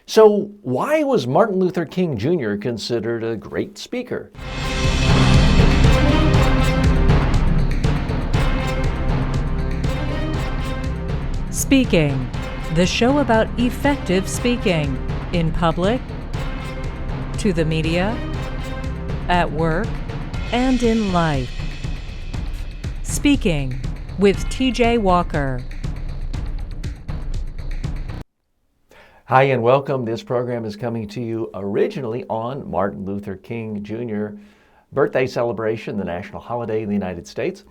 So, why was Martin Luther King Jr. considered a great speaker? Speaking, the show about effective speaking in public, to the media, at work, and in life. Speaking with TJ Walker. Hi, and welcome. This program is coming to you originally on Martin Luther King Jr. birthday celebration, the national holiday in the United States.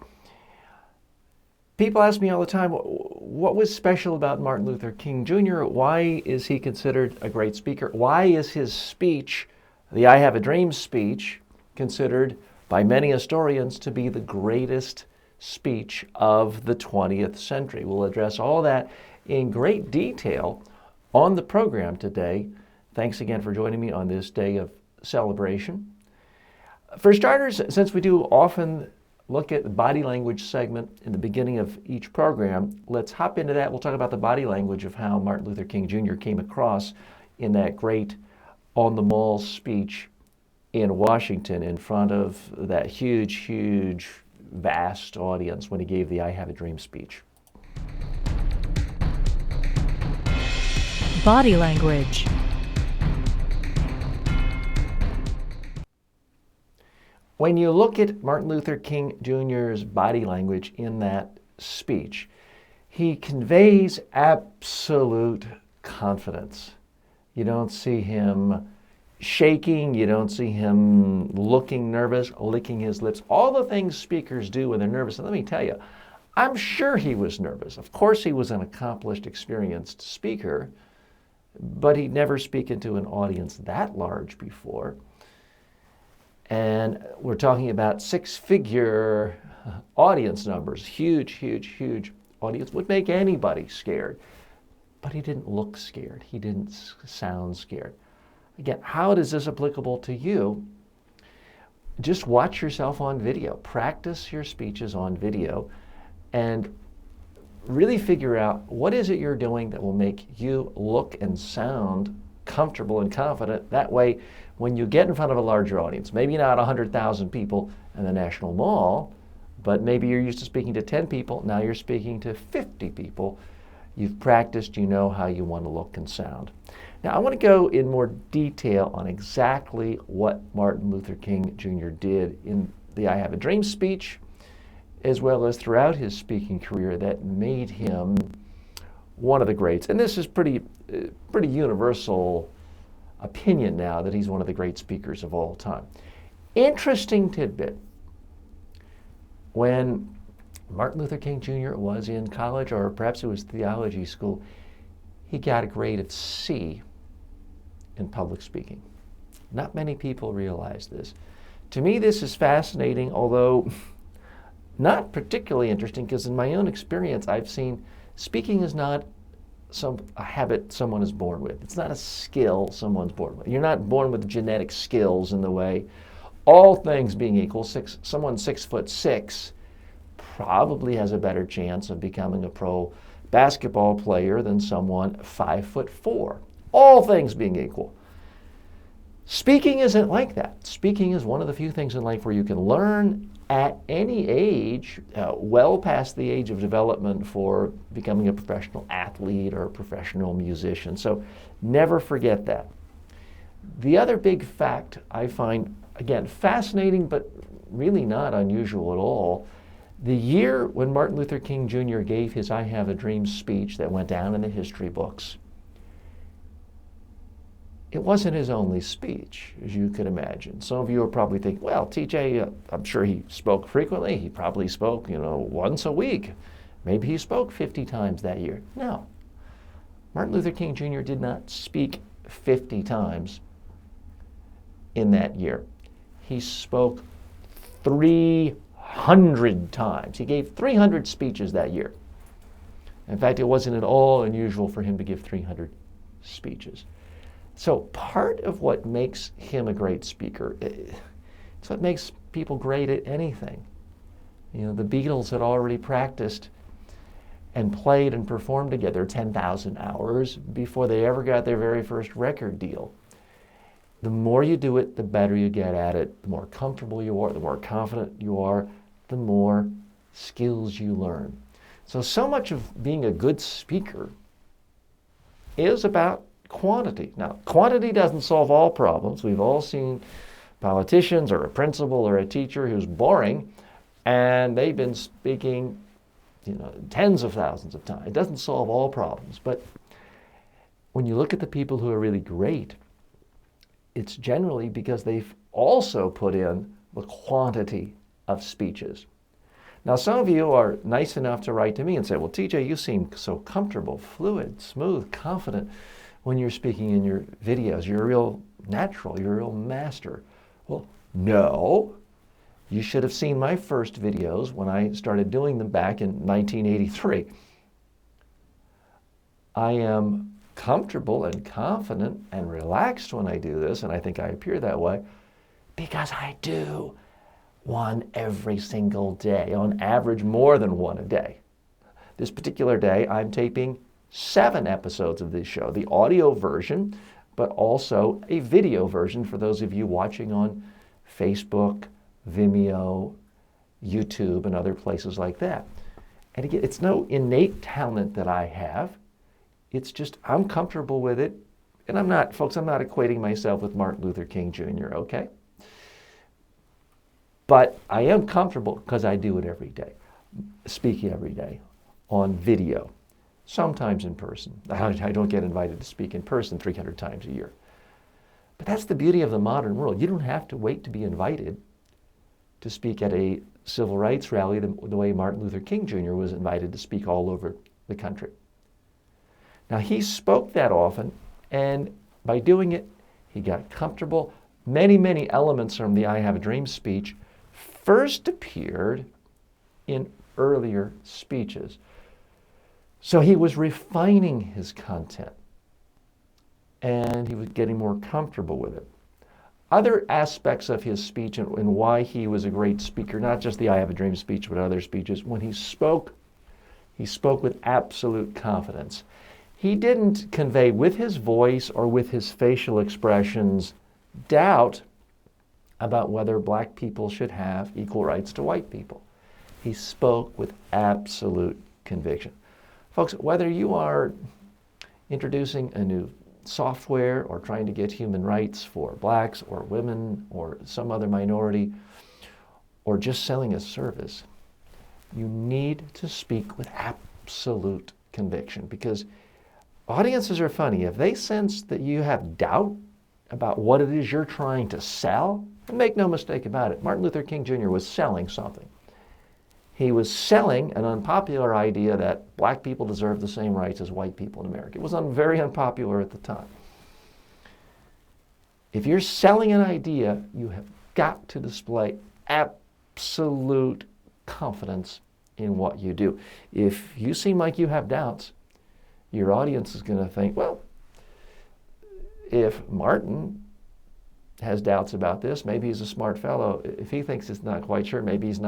People ask me all the time, what was special about Martin Luther King Jr.? Why is he considered a great speaker? Why is his speech, the I Have a Dream speech, considered by many historians to be the greatest speech of the 20th century? We'll address all that in great detail on the program today. Thanks again for joining me on this day of celebration. For starters, since we do often look at the body language segment in the beginning of each program, let's hop into that. We'll talk about the body language of how Martin Luther King Jr. came across in that great On the Mall speech in Washington in front of that huge, vast audience when he gave the I Have a Dream speech. Body language. When you look at Martin Luther King Jr.'s body language in that speech, he conveys absolute confidence. You don't see him shaking, you don't see him looking nervous, licking his lips, all the things speakers do when they're nervous. And let me tell you, I'm sure he was nervous. Of course he was an accomplished, experienced speaker, but he'd never spoken to an audience that large before. And we're talking about six-figure audience numbers, huge audience, would make anybody scared. But he didn't look scared. He didn't sound scared. Again, how is this applicable to you? Just watch yourself on video. Practice your speeches on video and really figure out what is it you're doing that will make you look and sound comfortable and confident. That way, when you get in front of a larger audience, maybe not 100,000 people in the National Mall, but maybe you're used to speaking to 10 people, now you're speaking to 50 people. You've practiced, you know how you want to look and sound. Now, I want to go in more detail on exactly what Martin Luther King Jr. did in the I Have a Dream speech, as well as throughout his speaking career that made him one of the greats. And this is pretty universal opinion now that he's one of the great speakers of all time. Interesting tidbit. When Martin Luther King Jr. was in college, or perhaps it was theology school, he got a grade of C in public speaking. Not many people realize this. To me, this is fascinating, although not particularly interesting, because in my own experience, I've seen speaking is not a habit someone is born with. It's not a skill someone's born with. You're not born with genetic skills in the way. All things being equal, someone 6'6" probably has a better chance of becoming a pro basketball player than someone 5'4". All things being equal. Speaking isn't like that. Speaking is one of the few things in life where you can learn at any age, well past the age of development for becoming a professional athlete or a professional musician. So never forget that. The other big fact I find, again, fascinating, but really not unusual at all, the year when Martin Luther King Jr. gave his I Have a Dream speech that went down in the history books, it wasn't his only speech, as you could imagine. Some of you are probably thinking, well, TJ, I'm sure he spoke frequently. He probably spoke, once a week. Maybe he spoke 50 times that year. No. Martin Luther King Jr. did not speak 50 times in that year. He spoke 300 times. He gave 300 speeches that year. In fact, it wasn't at all unusual for him to give 300 speeches. So part of what makes him a great speaker, it's what makes people great at anything. The Beatles had already practiced and played and performed together 10,000 hours before they ever got their very first record deal. The more you do it, the better you get at it, the more comfortable you are, the more confident you are, the more skills you learn. So much of being a good speaker is about quantity. Now, quantity doesn't solve all problems. We've all seen politicians or a principal or a teacher who's boring, and they've been speaking, tens of thousands of times. It doesn't solve all problems, but when you look at the people who are really great, it's generally because they've also put in the quantity of speeches. Now, some of you are nice enough to write to me and say, well, TJ, you seem so comfortable, fluid, smooth, confident when you're speaking in your videos. You're a real natural. You're a real master. Well, no. You should have seen my first videos when I started doing them back in 1983. I am comfortable and confident and relaxed when I do this, and I think I appear that way because I do one every single day, on average more than one a day. This particular day, I'm taping 7 episodes of this show, the audio version, but also a video version for those of you watching on Facebook, Vimeo, YouTube, and other places like that. And again, it's no innate talent that I have. It's just I'm comfortable with it. And I'm not equating myself with Martin Luther King Jr., okay? But I am comfortable because I do it every day, speaking every day on video, sometimes in person. I don't get invited to speak in person 300 times a year. But that's the beauty of the modern world. You don't have to wait to be invited to speak at a civil rights rally the way Martin Luther King Jr. was invited to speak all over the country. Now, he spoke that often, and by doing it, he got comfortable. Many, many elements from the I Have a Dream speech first appeared in earlier speeches. So he was refining his content, and he was getting more comfortable with it. Other aspects of his speech and why he was a great speaker, not just the I Have a Dream speech, but other speeches, when he spoke with absolute confidence. He didn't convey with his voice or with his facial expressions doubt about whether black people should have equal rights to white people. He spoke with absolute conviction. Folks, whether you are introducing a new software or trying to get human rights for blacks or women or some other minority, or just selling a service, you need to speak with absolute conviction, because audiences are funny. If they sense that you have doubt about what it is you're trying to sell, and make no mistake about it, Martin Luther King Jr. was selling something. He was selling an unpopular idea that black people deserve the same rights as white people in America. It was very unpopular at the time. If you're selling an idea, you have got to display absolute confidence in what you do. If you seem like you have doubts, your audience is going to think, well, if Martin has doubts about this, maybe he's a smart fellow. If he thinks it's not quite sure, maybe he's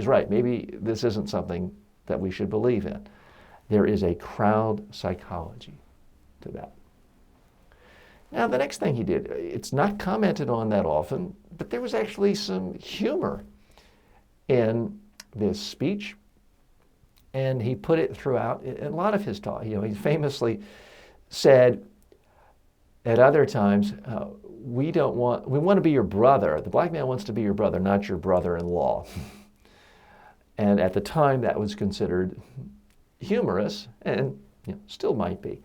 right. Maybe this isn't something that we should believe in. There is a crowd psychology to that. Now, the next thing he did, it's not commented on that often, but there was actually some humor in this speech, and he put it throughout in a lot of his talk. He famously said at other times, we want to be your brother. The black man wants to be your brother, not your brother-in-law. And at the time, that was considered humorous, and still might be.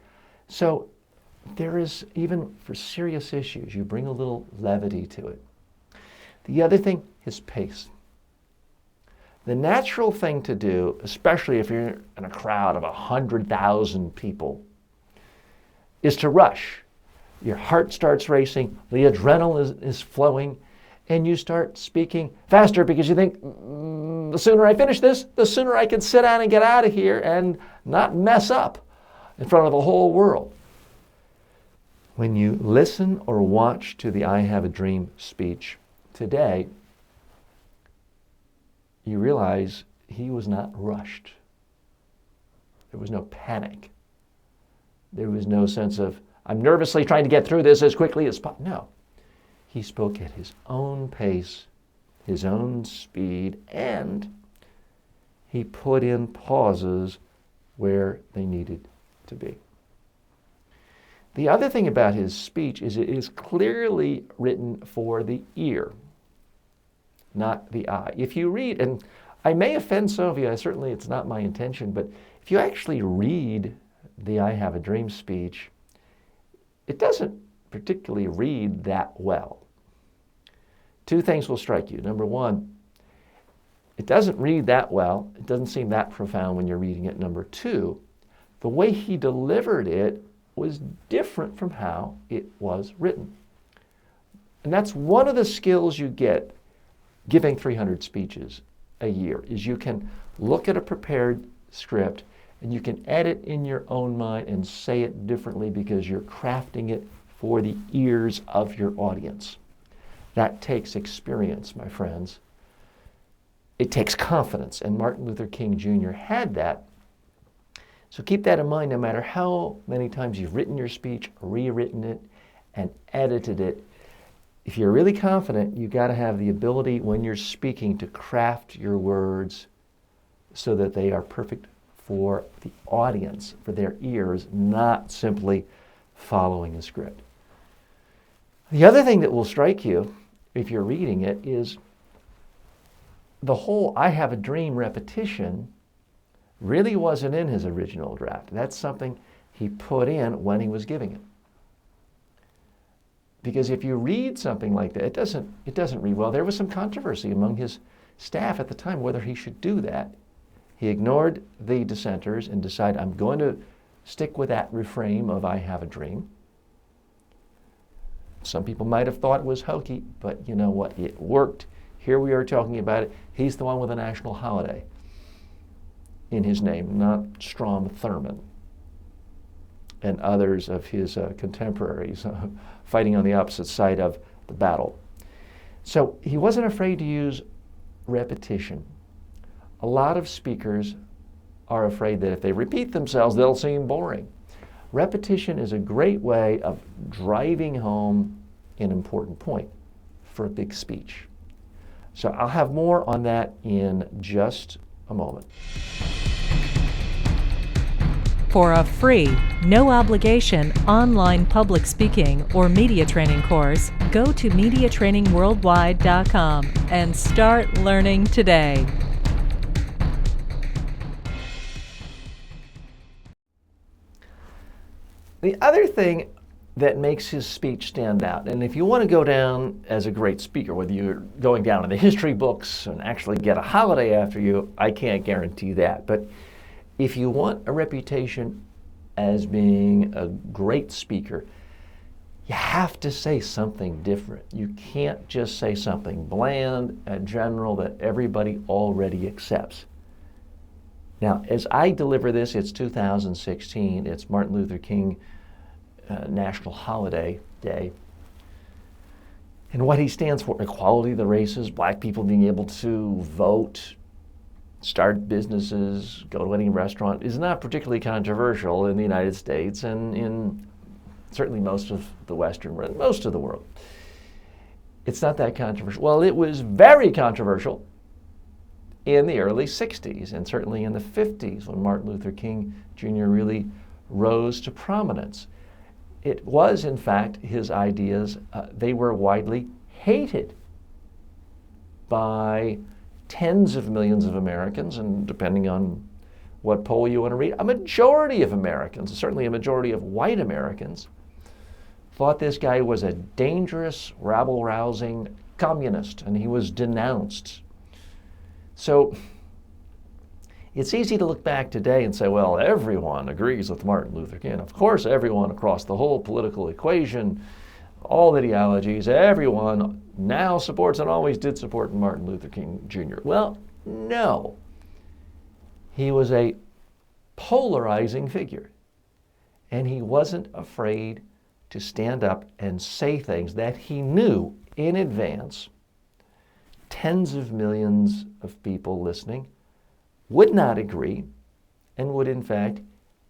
So there is, even for serious issues, you bring a little levity to it. The other thing is pace. The natural thing to do, especially if you're in a crowd of 100,000 people, is to rush. Your heart starts racing, the adrenaline is flowing, and you start speaking faster because you think, the sooner I finish this, the sooner I can sit down and get out of here and not mess up in front of the whole world. When you listen or watch to the I Have a Dream speech today, you realize he was not rushed. There was no panic. There was no sense of, I'm nervously trying to get through this as quickly as possible. No. He spoke at his own pace, his own speed, and he put in pauses where they needed to be. The other thing about his speech is it is clearly written for the ear, not the eye. If you read, and I may offend some of you, certainly it's not my intention, but if you actually read the I Have a Dream speech, it doesn't particularly read that well. Two things will strike you. Number one, it doesn't read that well. It doesn't seem that profound when you're reading it. Number two, the way he delivered it was different from how it was written. And that's one of the skills you get giving 300 speeches a year, is you can look at a prepared script and you can edit in your own mind and say it differently because you're crafting it for the ears of your audience. That takes experience, my friends. It takes confidence, and Martin Luther King Jr. had that. So keep that in mind no matter how many times you've written your speech, rewritten it, and edited it. If you're really confident, you've got to have the ability when you're speaking to craft your words so that they are perfect for the audience, for their ears, not simply following a script. The other thing that will strike you if you're reading it is the whole I have a dream repetition really wasn't in his original draft. That's something he put in when he was giving it. Because if you read something like that, it doesn't read well. There was some controversy among his staff at the time whether he should do that. He ignored the dissenters and decided, I'm going to stick with that refrain of I have a dream. Some people might have thought it was hokey, but you know what? It worked. Here we are talking about it. He's the one with a national holiday in his name, not Strom Thurmond and others of his contemporaries fighting on the opposite side of the battle. So he wasn't afraid to use repetition. A lot of speakers are afraid that if they repeat themselves, they'll seem boring. Repetition is a great way of driving home an important point for a big speech. So I'll have more on that in just a moment. For a free, no obligation online public speaking or media training course, go to mediatrainingworldwide.com and start learning today. The other thing that makes his speech stand out, and if you want to go down as a great speaker, whether you're going down in the history books and actually get a holiday after you, I can't guarantee that. But if you want a reputation as being a great speaker, you have to say something different. You can't just say something bland and general that everybody already accepts. Now, as I deliver this, it's 2016. It's Martin Luther King National Holiday Day. And what he stands for, equality of the races, black people being able to vote, start businesses, go to any restaurant, is not particularly controversial in the United States and in certainly most of the Western world, most of the world. It's not that controversial. Well, it was very controversial in the early 60s and certainly in the 50s when Martin Luther King Jr. really rose to prominence. It was, in fact, his ideas, they were widely hated by tens of millions of Americans, and depending on what poll you want to read, a majority of Americans, certainly a majority of white Americans, thought this guy was a dangerous, rabble-rousing communist, and he was denounced. So it's easy to look back today and say, well, everyone agrees with Martin Luther King. Of course, everyone across the whole political equation, all ideologies, everyone now supports and always did support Martin Luther King Jr. Well, no. He was a polarizing figure, and he wasn't afraid to stand up and say things that he knew in advance tens of millions of people listening would not agree and would in fact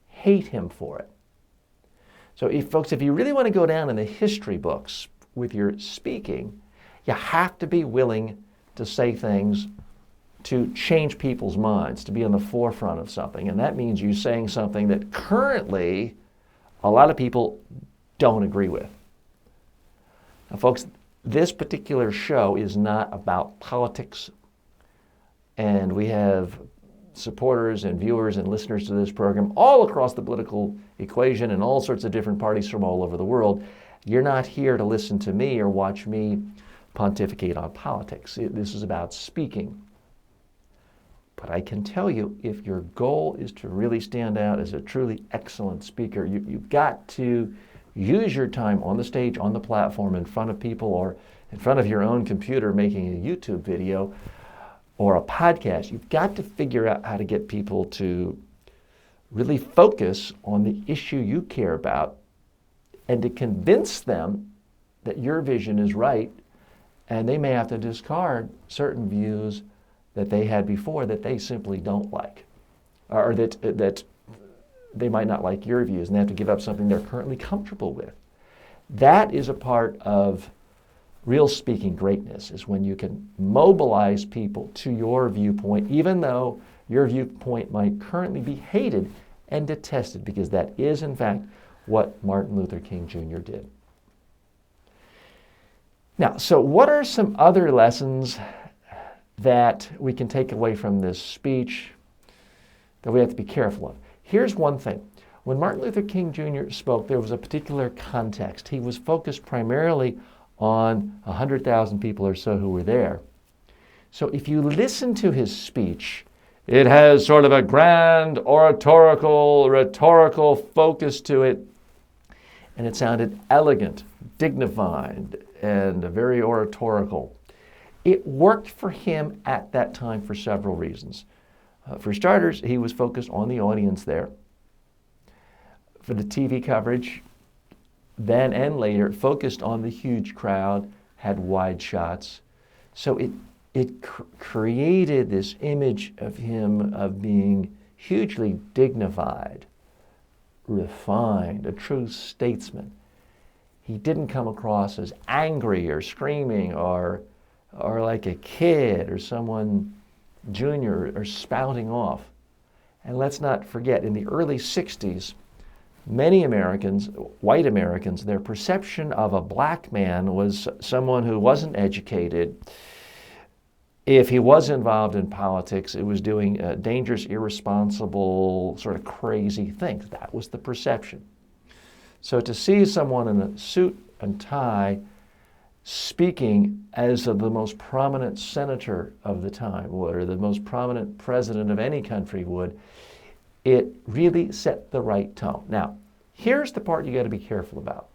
hate him for it. So folks, if you really want to go down in the history books with your speaking, you have to be willing to say things to change people's minds, to be on the forefront of something. And that means you saying something that currently a lot of people don't agree with. Now, folks, this particular show is not about politics, and we have supporters and viewers and listeners to this program all across the political equation and all sorts of different parties from all over the world. You're not here to listen to me or watch me pontificate on politics. This is about speaking. But I can tell you, if your goal is to really stand out as a truly excellent speaker, you've got to use your time on the stage, on the platform, in front of people, or in front of your own computer making a YouTube video or a podcast. You've got to figure out how to get people to really focus on the issue you care about and to convince them that your vision is right, and they may have to discard certain views that they had before that they simply don't like, or that they might not like your views, and they have to give up something they're currently comfortable with. That is a part of real speaking greatness, is when you can mobilize people to your viewpoint, even though your viewpoint might currently be hated and detested, because that is, in fact, what Martin Luther King Jr. did. Now, so what are some other lessons that we can take away from this speech that we have to be careful of? Here's one thing. When Martin Luther King Jr. spoke, there was a particular context. He was focused primarily on 100,000 people or so who were there. So if you listen to his speech, it has sort of a grand oratorical, rhetorical focus to it, and it sounded elegant, dignified, and very oratorical. It worked for him at that time for several reasons. For starters, he was focused on the audience there. For the TV coverage, then and later, focused on the huge crowd, had wide shots. So it created this image of him of being hugely dignified, refined, a true statesman. He didn't come across as angry or screaming or like a kid or someone junior or spouting off. And let's not forget, in the early 60s, many Americans, white Americans, their perception of a black man was someone who wasn't educated. If he was involved in politics, it was doing dangerous, irresponsible, sort of crazy things. That was the perception. So to see someone in a suit and tie speaking as the most prominent senator of the time would, or the most prominent president of any country would, it really set the right tone. Now, here's the part you got to be careful about.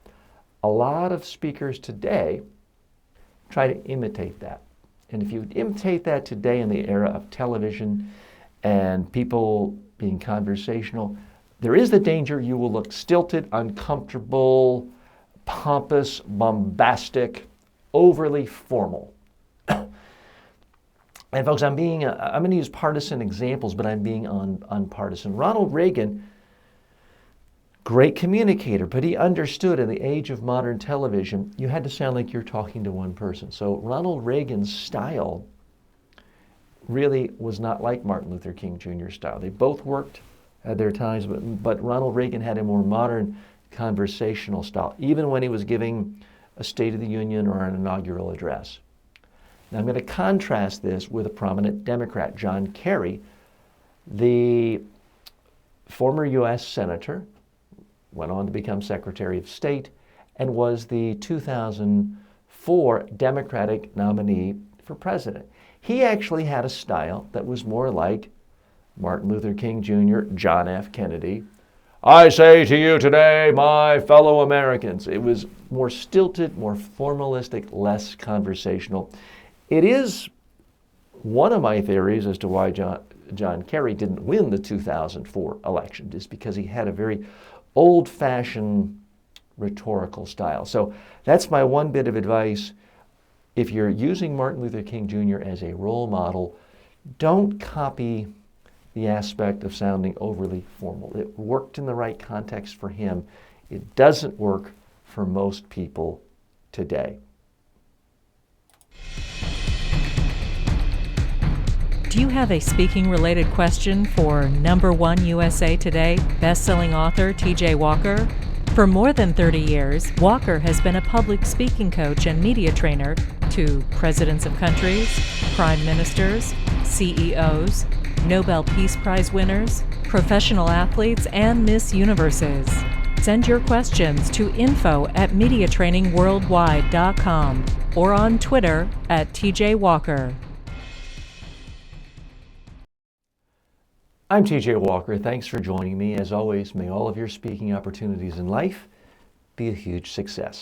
A lot of speakers today try to imitate that. And if you imitate that today in the era of television and people being conversational, there is the danger you will look stilted, uncomfortable, pompous, bombastic, overly formal. And folks, I'm going to use partisan examples, but I'm being unpartisan. Ronald Reagan, great communicator, but he understood in the age of modern television, you had to sound like you're talking to one person. So Ronald Reagan's style really was not like Martin Luther King Jr.'s style. They both worked at their times, but Ronald Reagan had a more modern conversational style, even when he was giving a State of the Union or an inaugural address. Now I'm going to contrast this with a prominent Democrat, John Kerry, the former U.S. Senator, went on to become Secretary of State, and was the 2004 Democratic nominee for president. He actually had a style that was more like Martin Luther King Jr., John F. Kennedy. I say to you today, my fellow Americans. It was more stilted, more formalistic, less conversational. It is one of my theories as to why John Kerry didn't win the 2004 election, just because he had a very old-fashioned rhetorical style. So that's my one bit of advice. If you're using Martin Luther King Jr. as a role model, don't copy the aspect of sounding overly formal. It worked in the right context for him. It doesn't work for most people today. Do you have a speaking-related question for #1 USA Today best-selling author T.J. Walker? For more than 30 years, Walker has been a public speaking coach and media trainer to presidents of countries, prime ministers, CEOs, Nobel Peace Prize winners, professional athletes, and Miss Universes. Send your questions to info@mediatrainingworldwide.com or on Twitter @TJ Walker. I'm TJ Walker. Thanks for joining me. As always, may all of your speaking opportunities in life be a huge success.